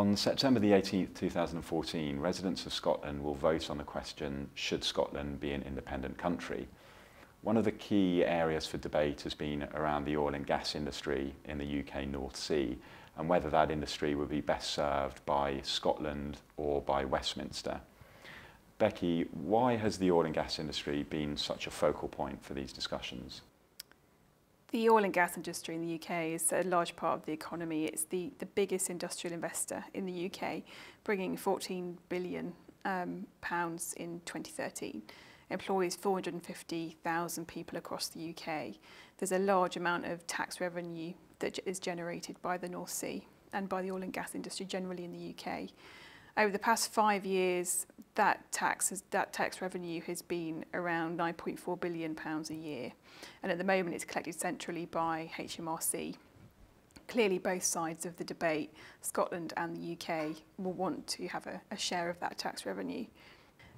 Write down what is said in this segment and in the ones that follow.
On September the 18th, 2014, residents of Scotland will vote on the question, should Scotland be an independent country? One of the key areas for debate has been around the oil and gas industry in the UK North Sea and whether that industry would be best served by Scotland or by Westminster. Becky, why has the oil and gas industry been such a focal point for these discussions? The oil and gas industry in the UK is a large part of the economy. It's the biggest industrial investor in the UK, bringing £14 billion pounds in 2013. Employs 450,000 people across the UK. There's a large amount of tax revenue that is generated by the North Sea and by the oil and gas industry generally in the UK. Over the past 5 years, that tax revenue has been around £9.4 billion a year. And at the moment, it's collected centrally by HMRC. Clearly, both sides of the debate, Scotland and the UK, will want to have a share of that tax revenue.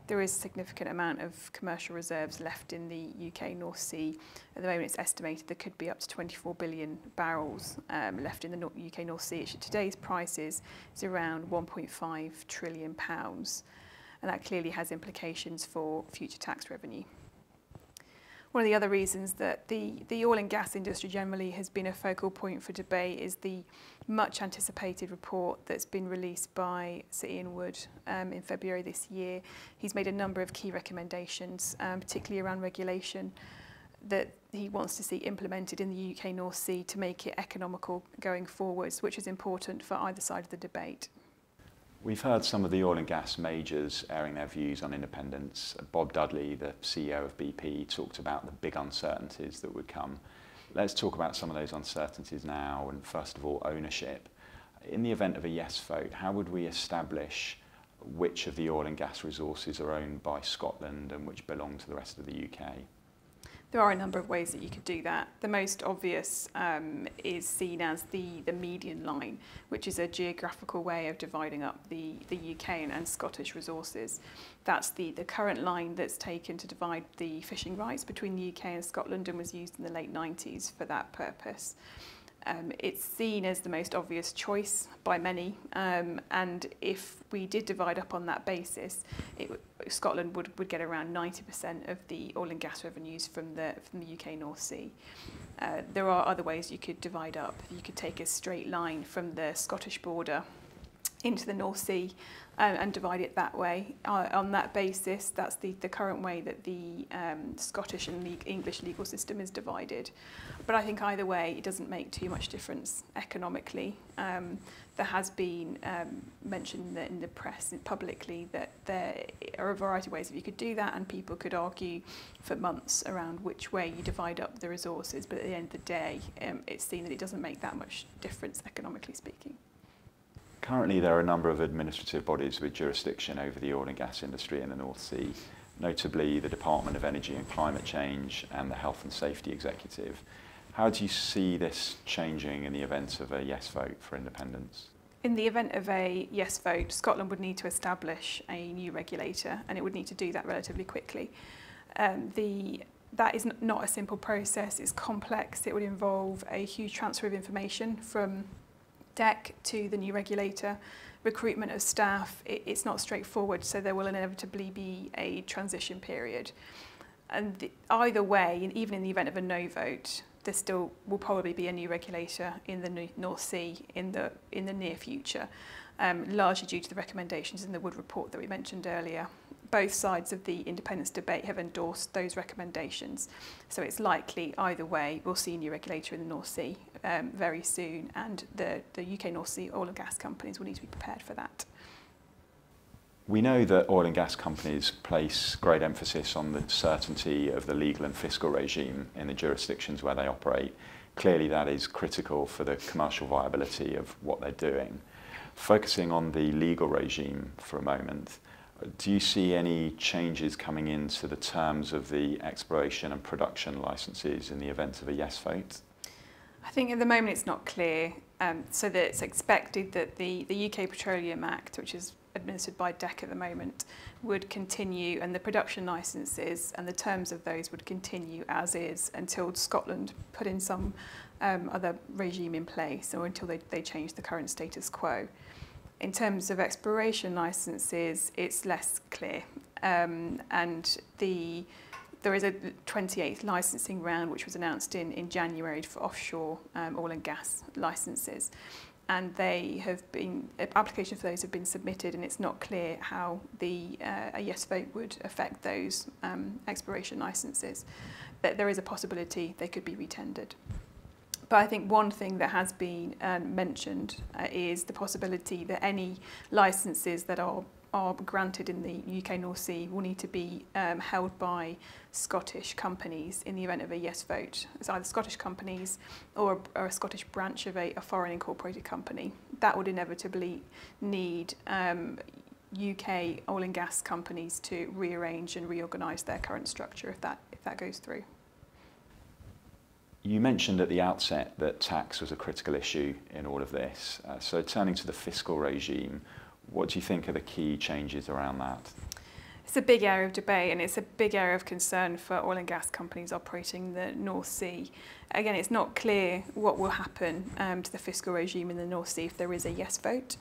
There is a significant amount of commercial reserves left in the UK North Sea. At the moment, it's estimated there could be up to 24 billion barrels left in the UK North Sea. At today's prices, it's around £1.5 trillion. And that clearly has implications for future tax revenue. One of the other reasons that the oil and gas industry generally has been a focal point for debate is the much anticipated report that's been released by Sir Ian Wood in February this year. He's made a number of key recommendations, particularly around regulation, that he wants to see implemented in the UK North Sea to make it economical going forwards, which is important for either side of the debate. We've heard some of the oil and gas majors airing their views on independence. Bob Dudley, the CEO of BP, talked about the big uncertainties that would come. Let's talk about some of those uncertainties now, and first of all, ownership. In the event of a yes vote, how would we establish which of the oil and gas resources are owned by Scotland and which belong to the rest of the UK? There are a number of ways that you could do that. The most obvious is seen as the median line, which is a geographical way of dividing up the UK and Scottish resources. That's the current line that's taken to divide the fishing rights between the UK and Scotland and was used in the late 90s for that purpose. It's seen as the most obvious choice by many, and if we did divide up on that basis, Scotland would get around 90% of the oil and gas revenues from the UK North Sea. There are other ways you could divide up. You could take a straight line from the Scottish border into the North Sea and divide it that way. On that basis, that's the current way that the Scottish and the English legal system is divided. But I think either way, it doesn't make too much difference economically. There has been mentioned in the press publicly that there are a variety of ways that you could do that, and people could argue for months around which way you divide up the resources. But at the end of the day, it's seen that it doesn't make that much difference economically speaking. Currently, there are a number of administrative bodies with jurisdiction over the oil and gas industry in the North Sea, notably the Department of Energy and Climate Change and the Health and Safety Executive. How do you see this changing in the event of a yes vote for independence? In the event of a yes vote, Scotland would need to establish a new regulator, and it would need to do that relatively quickly. That is not a simple process. It's complex. It would involve a huge transfer of information from DEC to the new regulator, recruitment of staff. It's not straightforward, so there will inevitably be a transition period. And either way, and even in the event of a no vote, there still will probably be a new regulator in the North Sea in the near future, largely due to the recommendations in the Wood report that we mentioned earlier. Both sides of the independence debate have endorsed those recommendations, so it's likely either way we'll see a new regulator in the North Sea very soon, and the UK North Sea oil and gas companies will need to be prepared for that. We know that oil and gas companies place great emphasis on the certainty of the legal and fiscal regime in the jurisdictions where they operate. Clearly that is critical for the commercial viability of what they're doing. Focusing on the legal regime for a moment, do you see any changes coming into the terms of the exploration and production licences in the event of a yes vote? I think at the moment it's not clear, so that it's expected that the UK Petroleum Act, which is administered by DEC at the moment, would continue, and the production licences and the terms of those would continue as is until Scotland put in some other regime in place, or until they change the current status quo. In terms of exploration licences, it's less clear, and there is a 28th licensing round which was announced in January for offshore oil and gas licences, and applications for those have been submitted, and it's not clear how a yes vote would affect those exploration licences. But there is a possibility they could be retendered. But I think one thing that has been mentioned is the possibility that any licences that are granted in the UK North Sea will need to be held by Scottish companies in the event of a yes vote. It's either Scottish companies or a Scottish branch of a foreign incorporated company. That would inevitably need UK oil and gas companies to rearrange and reorganise their current structure if that goes through. You mentioned at the outset that tax was a critical issue in all of this. So turning to the fiscal regime, what do you think are the key changes around that? It's a big area of debate, and it's a big area of concern for oil and gas companies operating the North Sea. Again, it's not clear what will happen to the fiscal regime in the North Sea if there is a yes vote,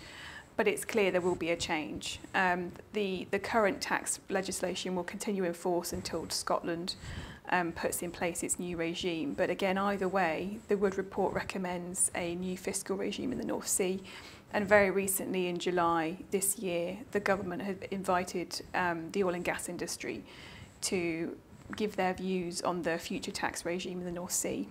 but it's clear there will be a change. The current tax legislation will continue in force until Scotland puts in place its new regime. But again, either way, the Wood Report recommends a new fiscal regime in the North Sea. And very recently, in July this year, the government had invited the oil and gas industry to give their views on the future tax regime in the North Sea.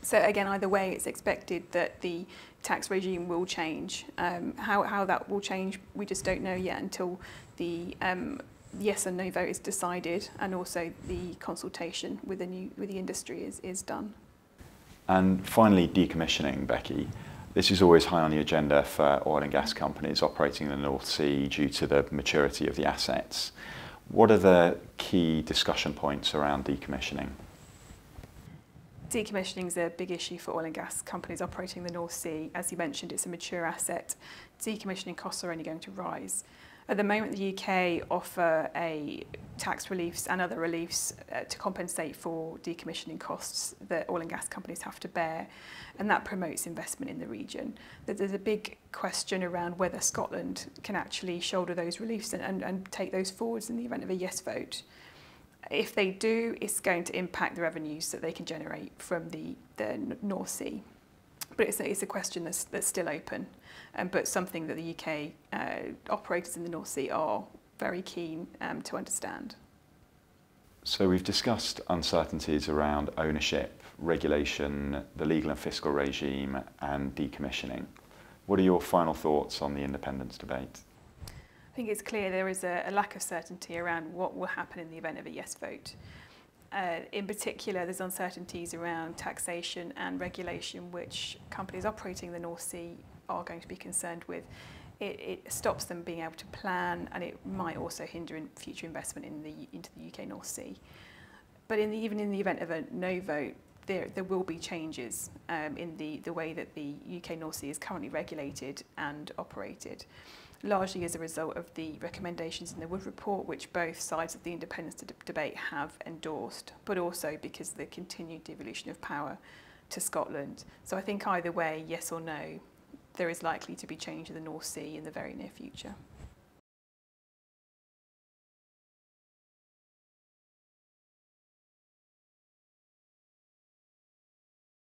So again, either way, it's expected that the tax regime will change. How that will change, we just don't know yet until the yes and no vote is decided, and also the consultation with the industry is done. And finally, decommissioning, Becky. This is always high on the agenda for oil and gas companies operating in the North Sea due to the maturity of the assets. What are the key discussion points around decommissioning? Decommissioning is a big issue for oil and gas companies operating in the North Sea. As you mentioned, it's a mature asset. Decommissioning costs are only going to rise. At the moment, the UK offer tax reliefs and other reliefs to compensate for decommissioning costs that oil and gas companies have to bear, and that promotes investment in the region. There's a big question around whether Scotland can actually shoulder those reliefs and take those forwards in the event of a yes vote. If they do, it's going to impact the revenues that they can generate from the North Sea. But it's a question that's still open, but something that the UK operators in the North Sea are very keen to understand. So we've discussed uncertainties around ownership, regulation, the legal and fiscal regime, and decommissioning. What are your final thoughts on the independence debate? I think it's clear there is a lack of certainty around what will happen in the event of a yes vote. In particular, there's uncertainties around taxation and regulation, which companies operating in the North Sea are going to be concerned with. It stops them being able to plan, and it might also hinder future investment into the UK North Sea. But even in the event of a no vote, there will be changes in the way that the UK North Sea is currently regulated and operated, largely as a result of the recommendations in the Wood Report, which both sides of the independence debate have endorsed, but also because of the continued devolution of power to Scotland. So I think either way, yes or no, there is likely to be change in the North Sea in the very near future.